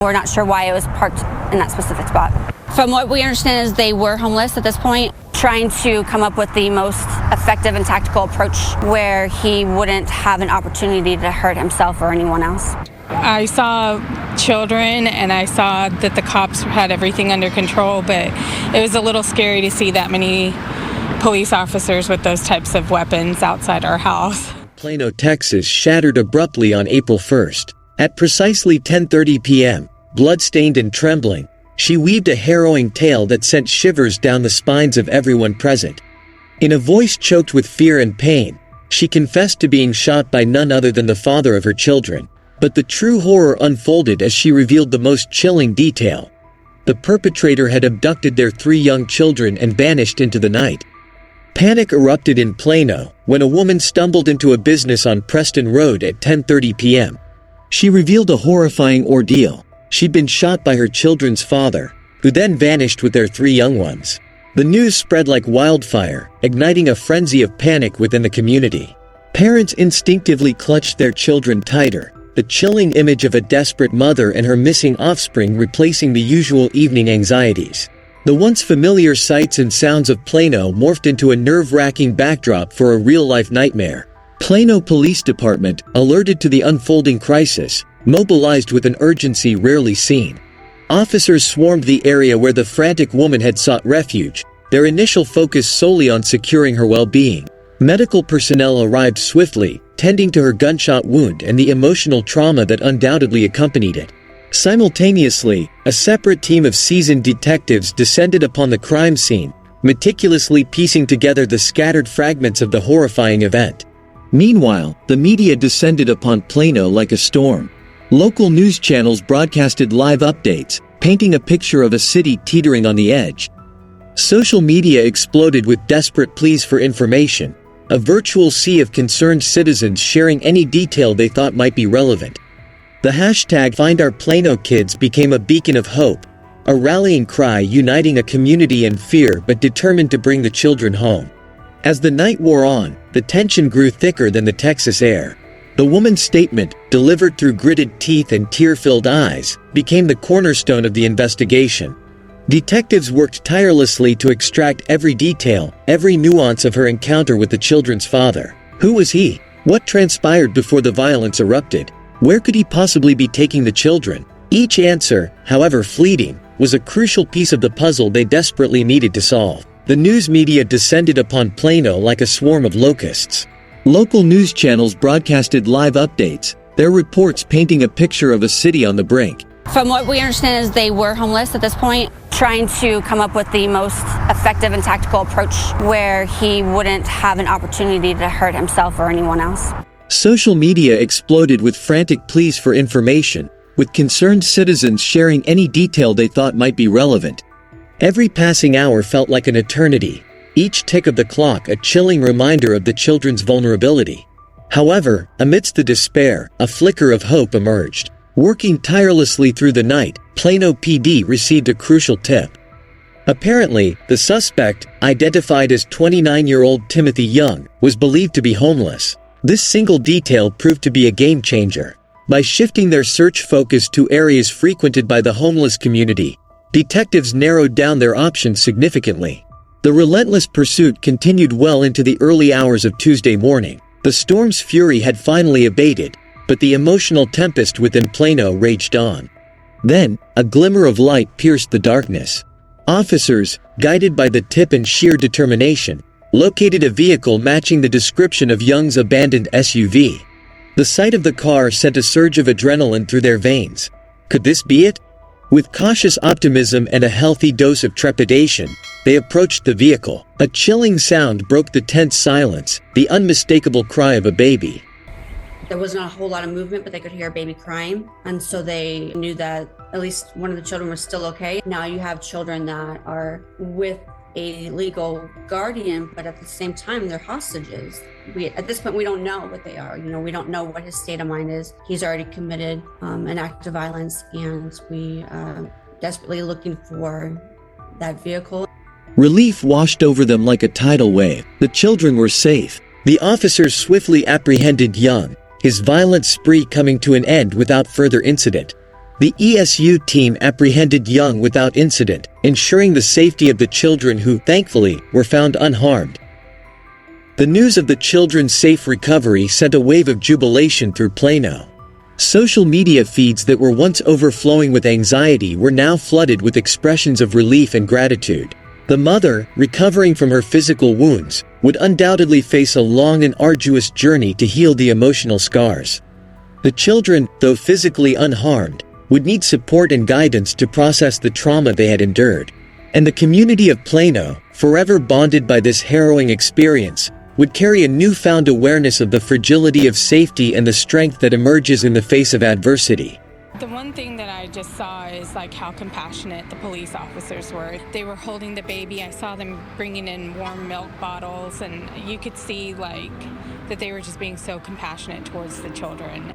We're not sure why it was parked in that specific spot. From what we understand is they were homeless at this point, trying to come up with the most effective and tactical approach where he wouldn't have an opportunity to hurt himself or anyone else. I saw children and I saw that the cops had everything under control, but it was a little scary to see that many police officers with those types of weapons outside our house. Plano, Texas shattered abruptly on April 1st. At precisely 10:30 p.m., blood-stained and trembling, she weaved a harrowing tale that sent shivers down the spines of everyone present. In a voice choked with fear and pain, she confessed to being shot by none other than the father of her children. But the true horror unfolded as she revealed the most chilling detail. The perpetrator had abducted their 3 young children and vanished into the night. Panic erupted in Plano when a woman stumbled into a business on Preston Road at 10:30 p.m. She revealed a horrifying ordeal. She'd been shot by her children's father, who then vanished with their 3 young ones. The news spread like wildfire, igniting a frenzy of panic within the community. Parents instinctively clutched their children tighter, the chilling image of a desperate mother and her missing offspring replacing the usual evening anxieties. The once familiar sights and sounds of Plano morphed into a nerve-wracking backdrop for a real-life nightmare. Plano Police Department, alerted to the unfolding crisis, mobilized with an urgency rarely seen. Officers swarmed the area where the frantic woman had sought refuge, their initial focus solely on securing her well-being. Medical personnel arrived swiftly, tending to her gunshot wound and the emotional trauma that undoubtedly accompanied it. Simultaneously, a separate team of seasoned detectives descended upon the crime scene, meticulously piecing together the scattered fragments of the horrifying event. Meanwhile, the media descended upon Plano like a storm. Local news channels broadcasted live updates, painting a picture of a city teetering on the edge. Social media exploded with desperate pleas for information, a virtual sea of concerned citizens sharing any detail they thought might be relevant. The hashtag #FindOurPlanoKids became a beacon of hope, a rallying cry uniting a community in fear but determined to bring the children home. As the night wore on, the tension grew thicker than the Texas air. The woman's statement, delivered through gritted teeth and tear-filled eyes, became the cornerstone of the investigation. Detectives worked tirelessly to extract every detail, every nuance of her encounter with the children's father. Who was he? What transpired before the violence erupted? Where could he possibly be taking the children? Each answer, however fleeting, was a crucial piece of the puzzle they desperately needed to solve. The news media descended upon Plano like a swarm of locusts. Local news channels broadcasted live updates, their reports painting a picture of a city on the brink. From what we understand is they were homeless at this point, trying to come up with the most effective and tactical approach where he wouldn't have an opportunity to hurt himself or anyone else. Social media exploded with frantic pleas for information, with concerned citizens sharing any detail they thought might be relevant. Every passing hour felt like an eternity, each tick of the clock a chilling reminder of the children's vulnerability. However, amidst the despair, a flicker of hope emerged. Working tirelessly through the night, Plano PD received a crucial tip. Apparently, the suspect, identified as 29-year-old Timothy Young, was believed to be homeless. This single detail proved to be a game-changer. By shifting their search focus to areas frequented by the homeless community, detectives narrowed down their options significantly. The relentless pursuit continued well into the early hours of Tuesday morning. The storm's fury had finally abated, but the emotional tempest within Plano raged on. Then, a glimmer of light pierced the darkness. Officers, guided by the tip and sheer determination, located a vehicle matching the description of Young's abandoned SUV. The sight of the car sent a surge of adrenaline through their veins. Could this be it? With cautious optimism and a healthy dose of trepidation, they approached the vehicle. A chilling sound broke the tense silence, the unmistakable cry of a baby. There was not a whole lot of movement, but they could hear a baby crying. And so they knew that at least one of the children was still okay. Now you have children that are with a legal guardian, but at the same time, they're hostages. At this point, we don't know what they are. We don't know what his state of mind is. He's already committed an act of violence, and we are desperately looking for that vehicle. Relief washed over them like a tidal wave. The children were safe. The officers swiftly apprehended Young, his violent spree coming to an end without further incident. The ESU team apprehended Young without incident, ensuring the safety of the children who, thankfully, were found unharmed. The news of the children's safe recovery sent a wave of jubilation through Plano. Social media feeds that were once overflowing with anxiety were now flooded with expressions of relief and gratitude. The mother, recovering from her physical wounds, would undoubtedly face a long and arduous journey to heal the emotional scars. The children, though physically unharmed, would need support and guidance to process the trauma they had endured. And the community of Plano, forever bonded by this harrowing experience, would carry a newfound awareness of the fragility of safety and the strength that emerges in the face of adversity. The one thing that I just saw is like how compassionate the police officers were. They were holding the baby. I saw them bringing in warm milk bottles, and you could see like that they were just being so compassionate towards the children.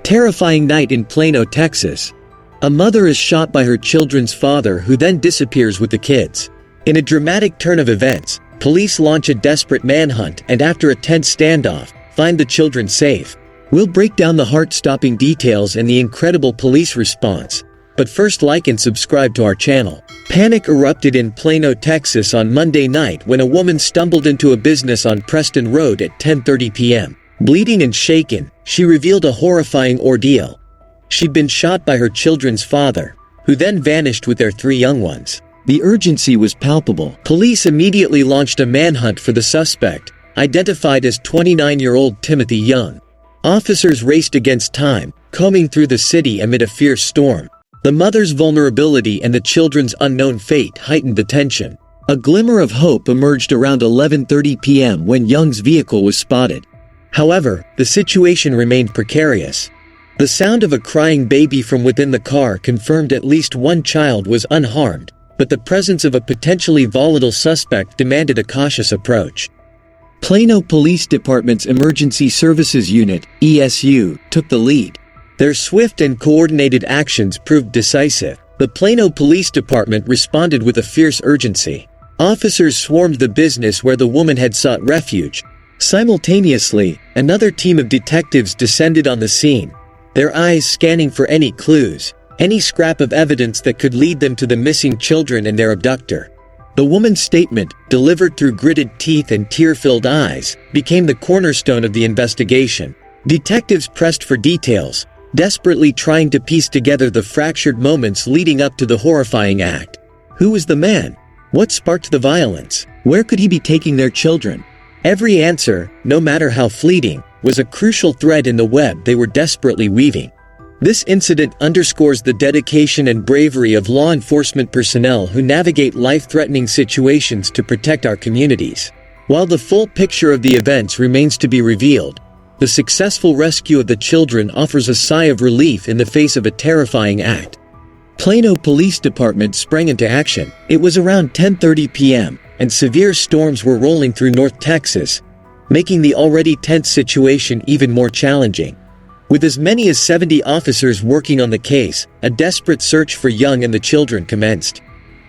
Terrifying night in Plano, Texas. A mother is shot by her children's father, who then disappears with the kids. In a dramatic turn of events, police launch a desperate manhunt and, after a tense standoff, find the children safe. We'll break down the heart-stopping details and the incredible police response. But first, like and subscribe to our channel. Panic erupted in Plano, Texas on Monday night when a woman stumbled into a business on Preston Road at 10:30 p.m. Bleeding and shaken, she revealed a horrifying ordeal. She'd been shot by her children's father, who then vanished with their 3 young ones. The urgency was palpable. Police immediately launched a manhunt for the suspect, identified as 29-year-old Timothy Young. Officers raced against time, combing through the city amid a fierce storm. The mother's vulnerability and the children's unknown fate heightened the tension. A glimmer of hope emerged around 11:30 p.m. when Young's vehicle was spotted. However, the situation remained precarious. The sound of a crying baby from within the car confirmed at least one child was unharmed, but the presence of a potentially volatile suspect demanded a cautious approach. Plano Police Department's Emergency Services Unit, ESU, took the lead. Their swift and coordinated actions proved decisive. The Plano Police Department responded with a fierce urgency. Officers swarmed the business where the woman had sought refuge. Simultaneously, another team of detectives descended on the scene, their eyes scanning for any clues, any scrap of evidence that could lead them to the missing children and their abductor. The woman's statement, delivered through gritted teeth and tear-filled eyes, became the cornerstone of the investigation. Detectives pressed for details, desperately trying to piece together the fractured moments leading up to the horrifying act. Who was the man? What sparked the violence? Where could he be taking their children? Every answer, no matter how fleeting, was a crucial thread in the web they were desperately weaving. This incident underscores the dedication and bravery of law enforcement personnel who navigate life-threatening situations to protect our communities. While the full picture of the events remains to be revealed, the successful rescue of the children offers a sigh of relief in the face of a terrifying act. Plano Police Department sprang into action. It was around 10:30 p.m. and severe storms were rolling through North Texas, making the already tense situation even more challenging. With as many as 70 officers working on the case, a desperate search for Young and the children commenced.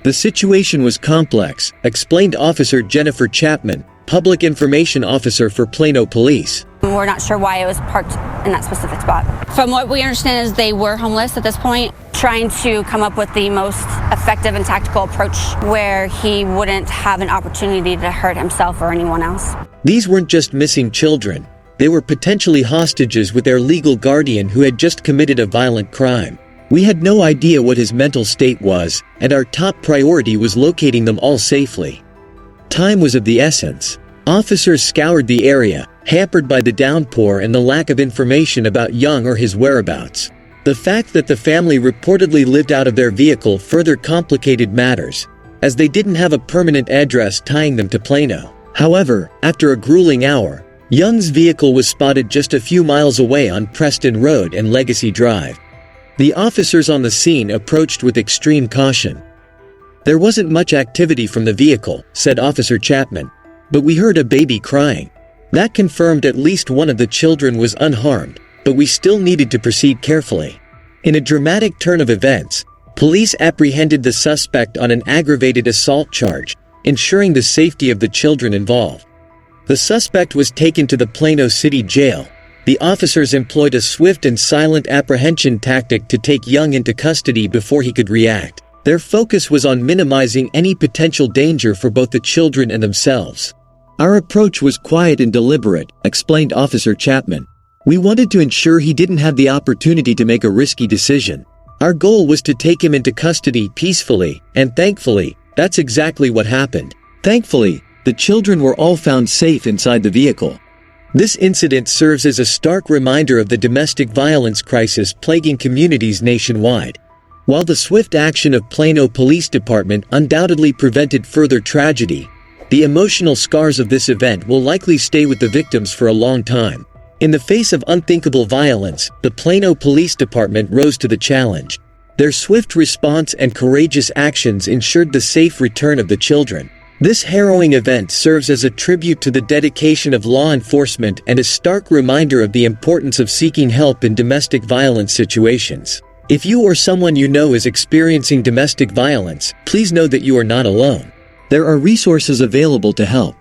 The situation was complex, explained Officer Jennifer Chapman, Public Information Officer for Plano Police. We're not sure why it was parked in that specific spot. From what we understand is they were homeless at this point, trying to come up with the most effective and tactical approach where he wouldn't have an opportunity to hurt himself or anyone else. These weren't just missing children. They were potentially hostages with their legal guardian who had just committed a violent crime. We had no idea what his mental state was, and our top priority was locating them all safely. Time was of the essence. Officers scoured the area, hampered by the downpour and the lack of information about Young or his whereabouts. The fact that the family reportedly lived out of their vehicle further complicated matters, as they didn't have a permanent address tying them to Plano. However, after a grueling hour, Young's vehicle was spotted just a few miles away on Preston Road and Legacy Drive. The officers on the scene approached with extreme caution. There wasn't much activity from the vehicle, said Officer Chapman, but we heard a baby crying. That confirmed at least one of the children was unharmed, but we still needed to proceed carefully. In a dramatic turn of events, police apprehended the suspect on an aggravated assault charge, ensuring the safety of the children involved. The suspect was taken to the Plano City Jail. The officers employed a swift and silent apprehension tactic to take Young into custody before he could react. Their focus was on minimizing any potential danger for both the children and themselves. Our approach was quiet and deliberate, explained Officer Chapman. We wanted to ensure he didn't have the opportunity to make a risky decision. Our goal was to take him into custody peacefully, and thankfully, that's exactly what happened. Thankfully, the children were all found safe inside the vehicle. This incident serves as a stark reminder of the domestic violence crisis plaguing communities nationwide. While the swift action of Plano Police Department undoubtedly prevented further tragedy, the emotional scars of this event will likely stay with the victims for a long time. In the face of unthinkable violence, the Plano Police Department rose to the challenge. Their swift response and courageous actions ensured the safe return of the children. This harrowing event serves as a tribute to the dedication of law enforcement and a stark reminder of the importance of seeking help in domestic violence situations. If you or someone you know is experiencing domestic violence, please know that you are not alone. There are resources available to help.